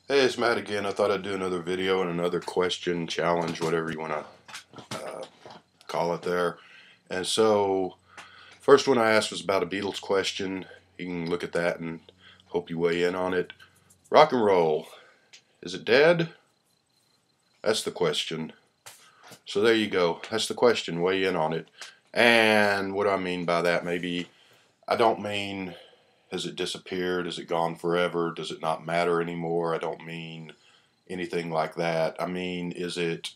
Hey, it's Matt again. I thought I'd do another video and another question, challenge, whatever you want to call it there. And so, first one I asked was about a Beatles question. You can look at that and hope you weigh in on it. Rock and roll, is it dead? That's the question. So there you go. That's the question. Weigh in on it. And what do I mean by that? Maybe I don't mean has it disappeared? Is it gone forever? Does it not matter anymore? I don't mean anything like that. I mean, is it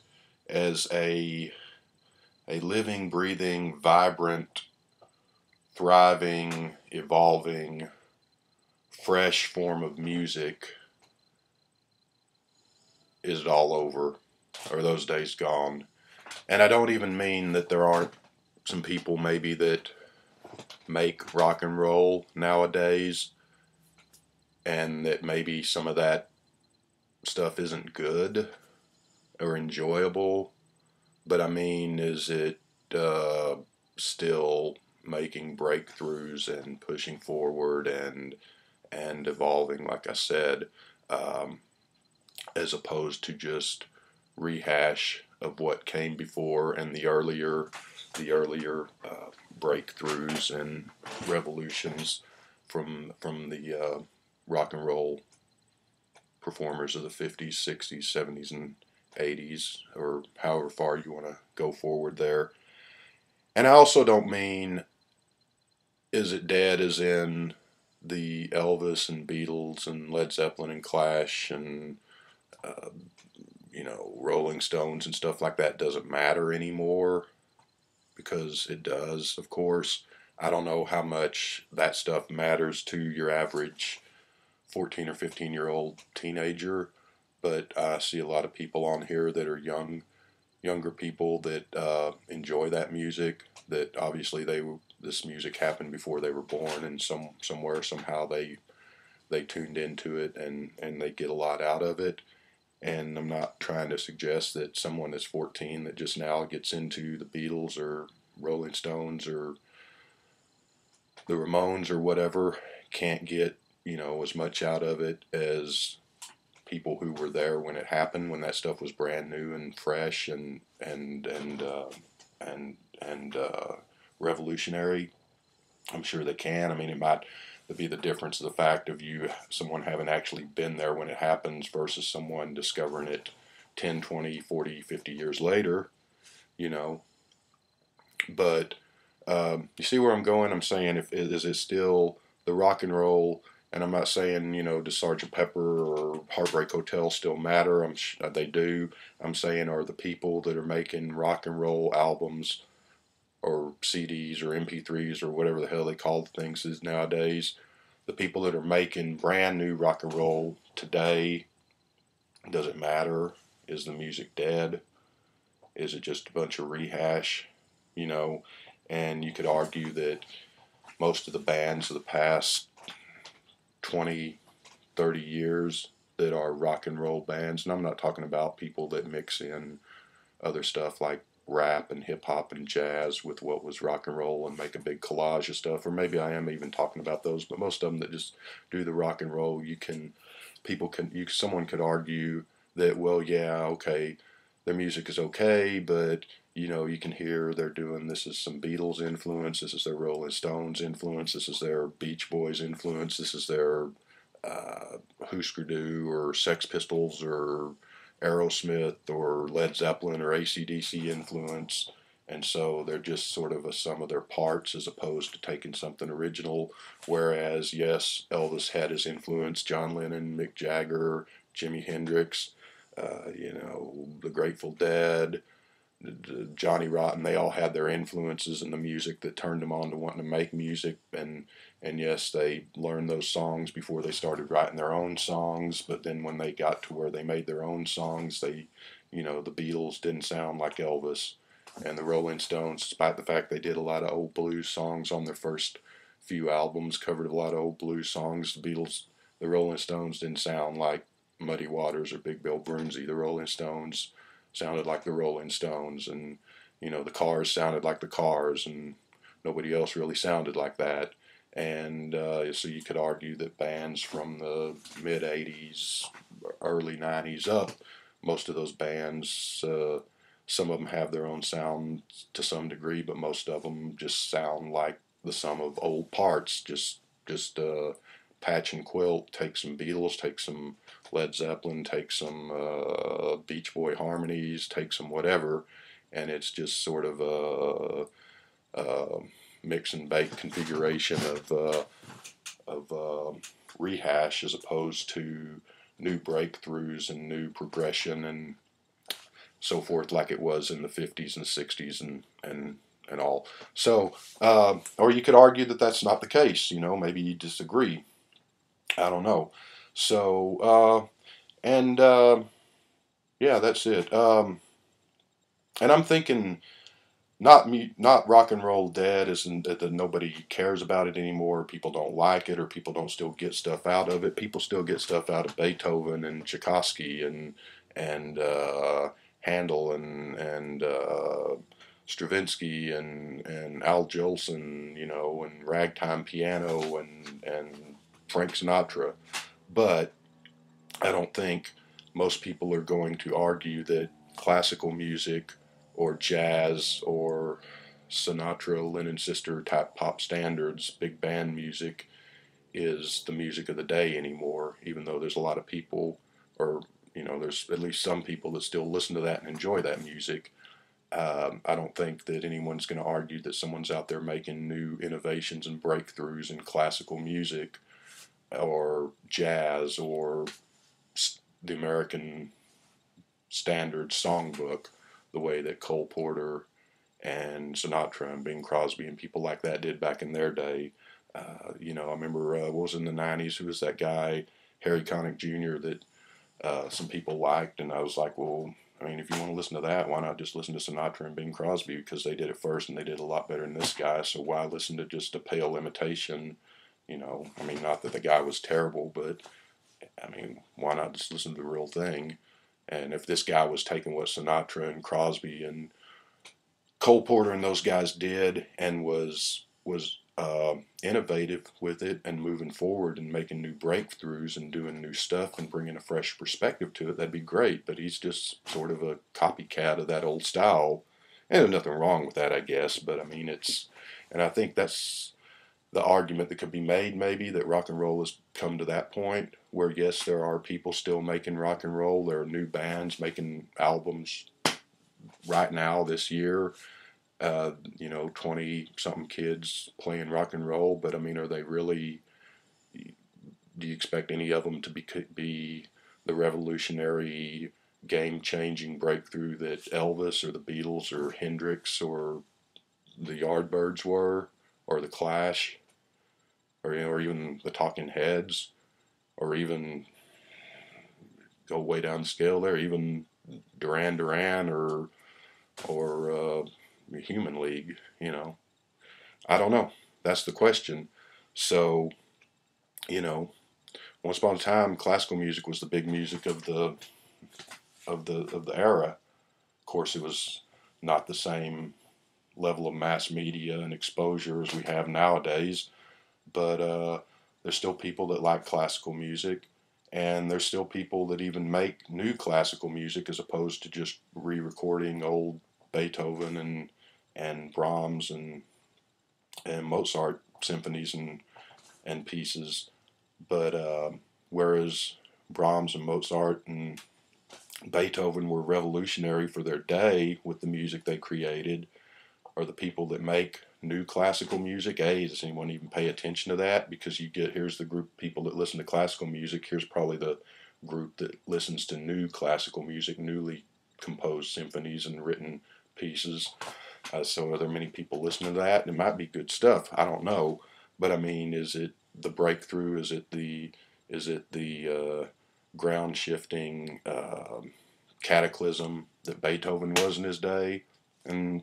as a living, breathing, vibrant, thriving, evolving, fresh form of music? Is it all over? Are those days gone? And I don't even mean that there aren't some people maybe that make rock and roll nowadays and that maybe some of that stuff isn't good or enjoyable. But I mean, is it still making breakthroughs and pushing forward and evolving, like I said, um, as opposed to just rehash of what came before and the earlier breakthroughs and revolutions from the rock and roll performers of the 50s, 60s, 70s, and 80s, or however far you want to go forward there. And I also don't mean is it dead as in the Elvis and Beatles and Led Zeppelin and Clash and uh, Rolling Stones and stuff like that doesn't matter anymore, because it does, of course. I don't know how much that stuff matters to your average 14 or 15-year-old teenager, but I see a lot of people on here that are younger people that enjoy that music. That obviously this music happened before they were born, and somewhere somehow they tuned into it and they get a lot out of it. And I'm not trying to suggest that someone that's 14 that just now gets into the Beatles or Rolling Stones or the Ramones or whatever can't get as much out of it as people who were there when it happened, when that stuff was brand new and fresh and revolutionary. I'm sure they can. I mean, it might be the difference of the fact of someone having actually been there when it happens versus someone discovering it 10, 20, 40, 50 years later, you know. But you see where I'm going? I'm saying, if is it still the rock and roll? And I'm not saying, does Sergeant Pepper or Heartbreak Hotel still matter? They do. I'm saying, are the people that are making rock and roll albums or CDs or MP3s or whatever the hell they call the things is nowadays, the people that are making brand new rock and roll today, does it matter? Is the music dead? Is it just a bunch of rehash? You know, and you could argue that most of the bands of the past 20, 30 years that are rock and roll bands, and I'm not talking about people that mix in other stuff like rap and hip hop and jazz with what was rock and roll and make a big collage of stuff, or maybe I am even talking about those, but most of them that just do the rock and roll, someone could argue that, well, yeah, okay, their music is okay, but you can hear they're doing, this is some Beatles influence, this is their Rolling Stones influence, this is their Beach Boys influence, this is their Husker Du or Sex Pistols or Aerosmith or Led Zeppelin or AC/DC influence. And so they're just sort of a sum of their parts as opposed to taking something original. Whereas, yes, Elvis had his influence, John Lennon, Mick Jagger, Jimi Hendrix, the Grateful Dead, Johnny Rotten, they all had their influences in the music that turned them on to wanting to make music. And yes, they learned those songs before they started writing their own songs. But then when they got to where they made their own songs, the Beatles didn't sound like Elvis, and the Rolling Stones, despite the fact they did a lot of old blues songs on their first few albums, covered a lot of old blues songs. The Rolling Stones didn't sound like Muddy Waters or Big Bill Broonzy. The Rolling Stones sounded like the Rolling Stones, and the Cars sounded like the Cars, and nobody else really sounded like that. And so you could argue that bands from the mid 80s, early 90s up, most of those bands, some of them have their own sound to some degree, but most of them just sound like the sum of old parts. Just patch and quilt. Take some Beatles, take some Led Zeppelin, take some Beach Boy harmonies, take some whatever, and it's just sort of a mix and bake configuration of rehash as opposed to new breakthroughs and new progression and so forth, like it was in the 50s and 60s and all. So, or you could argue that that's not the case. Maybe you disagree. I don't know. So, and yeah, that's it. And I'm thinking not rock and roll dead, isn't that nobody cares about it anymore. People don't like it, or people don't still get stuff out of it. People still get stuff out of Beethoven and Tchaikovsky and Handel and Stravinsky and Al Jolson, and ragtime piano and Frank Sinatra. But I don't think most people are going to argue that classical music or jazz or Sinatra, Lennon Sister type pop standards, big band music is the music of the day anymore, even though there's a lot of people, or there's at least some people that still listen to that and enjoy that music. I don't think that anyone's going to argue that someone's out there making new innovations and breakthroughs in classical music or jazz or the American standard songbook the way that Cole Porter and Sinatra and Bing Crosby and people like that did back in their day. I remember what was in the 90s, who was that guy, Harry Connick Jr., that some people liked, and I was like, well, I mean, if you want to listen to that, why not just listen to Sinatra and Bing Crosby, because they did it first and they did a lot better than this guy, so why listen to just a pale imitation? I mean, not that the guy was terrible, but I mean, why not just listen to the real thing? And if this guy was taking what Sinatra and Crosby and Cole Porter and those guys did and was innovative with it and moving forward and making new breakthroughs and doing new stuff and bringing a fresh perspective to it, that'd be great. But he's just sort of a copycat of that old style. And there's nothing wrong with that, I guess. But I mean, and I think that's the argument that could be made, maybe, that rock and roll has come to that point where, yes, there are people still making rock and roll. There are new bands making albums right now this year. 20 something kids playing rock and roll, but I mean, are they really, do you expect any of them to be the revolutionary, game changing breakthrough that Elvis or the Beatles or Hendrix or the Yardbirds were, or the Clash, or even the Talking Heads, or even go way down the scale there, even Duran Duran or Human League? I don't know. That's the question. So, once upon a time, classical music was the big music of the era. Of course, it was not the same level of mass media and exposure as we have nowadays, but there's still people that like classical music, and there's still people that even make new classical music as opposed to just re-recording old Beethoven and Brahms and Mozart symphonies and pieces. But whereas Brahms and Mozart and Beethoven were revolutionary for their day with the music they created, or the people that make new classical music, does anyone even pay attention to that? Because here's the group of people that listen to classical music, here's probably the group that listens to new classical music, newly composed symphonies and written pieces. So are there many people listening to that? It might be good stuff. I don't know. But I mean, is it the breakthrough? Is it the ground shifting cataclysm that Beethoven was in his day? And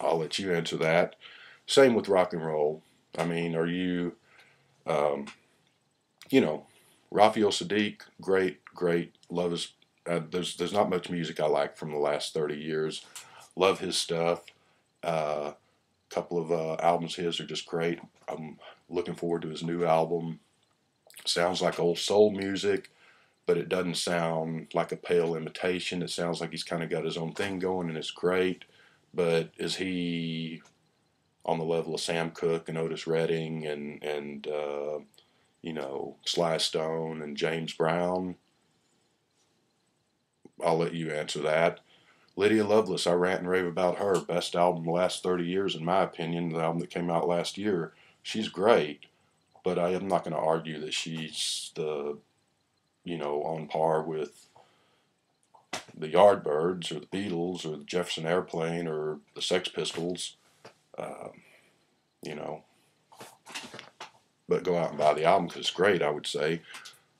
I'll let you answer that. Same with rock and roll. I mean, are you, um, Raphael Sadiq, great. Love his. There's not much music I like from the last 30 years. Love his stuff. A couple of albums of his are just great. I'm looking forward to his new album. Sounds like old soul music. but it doesn't sound like a pale imitation. It sounds like he's kind of got his own thing going, and it's great. But is he on the level of Sam Cooke and Otis Redding and you know, Sly Stone and James Brown? I'll let you answer that. Lydia Lovelace, I rant and rave about her. Best album the last 30 years, in my opinion. The album that came out last year. She's great, but I am not going to argue that she's you know, on par with the Yardbirds or the Beatles or the Jefferson Airplane or the Sex Pistols. Um, you know, but go out and buy the album because it's great, I would say.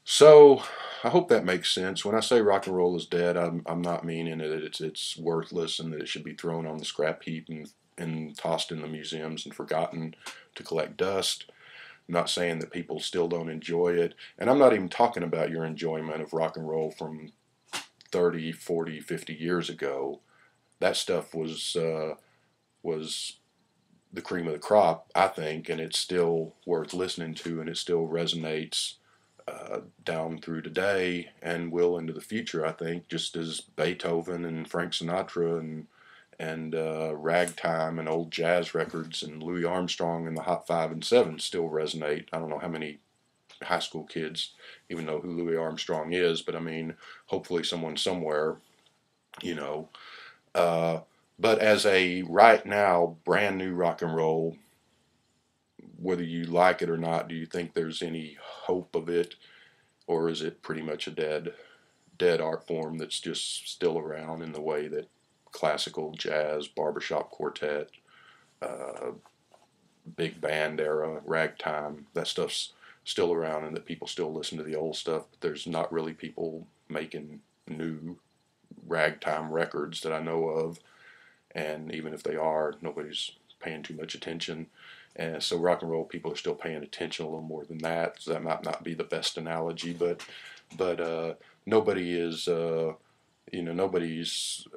So I hope that makes sense. When I say rock and roll is dead, I'm not meaning that it's worthless and that it should be thrown on the scrap heap and tossed in the museums and forgotten to collect dust. I'm not saying that people still don't enjoy it. And I'm not even talking about your enjoyment of rock and roll from 30, 40, 50 years ago. That stuff was the cream of the crop, I think, and it's still worth listening to, and it still resonates down through today and will into the future, I think, just as Beethoven and Frank Sinatra and ragtime and old jazz records and Louis Armstrong and the Hot 5 and 7 still resonate. I don't know how many high school kids even know who Louis Armstrong is, but I mean, hopefully someone somewhere, you know. Uh, but as a right now brand new rock and roll, whether you like it or not, do you think there's any hope of it, or is it pretty much a dead art form that's just still around in the way that classical, jazz, barbershop quartet, uh, big band era, ragtime, that stuff's still around, and that people still listen to the old stuff, but there's not really people making new ragtime records that I know of, and even if they are, nobody's paying too much attention. And so rock and roll people are still paying attention a little more than that. So that might not be the best analogy, but nobody is you know, nobody's,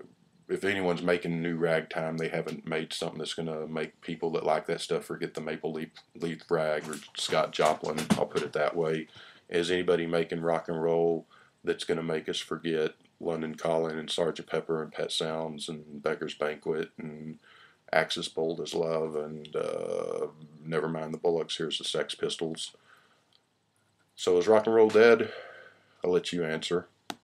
if anyone's making new ragtime, they haven't made something that's going to make people that like that stuff forget the Maple Leaf Rag or Scott Joplin. I'll put it that way. Is anybody making rock and roll that's going to make us forget London Calling and Sgt. Pepper and Pet Sounds and Beggar's Banquet and Axis Bold as Love and Never Mind the Bullocks, Here's the Sex Pistols? So is rock and roll dead? I'll let you answer.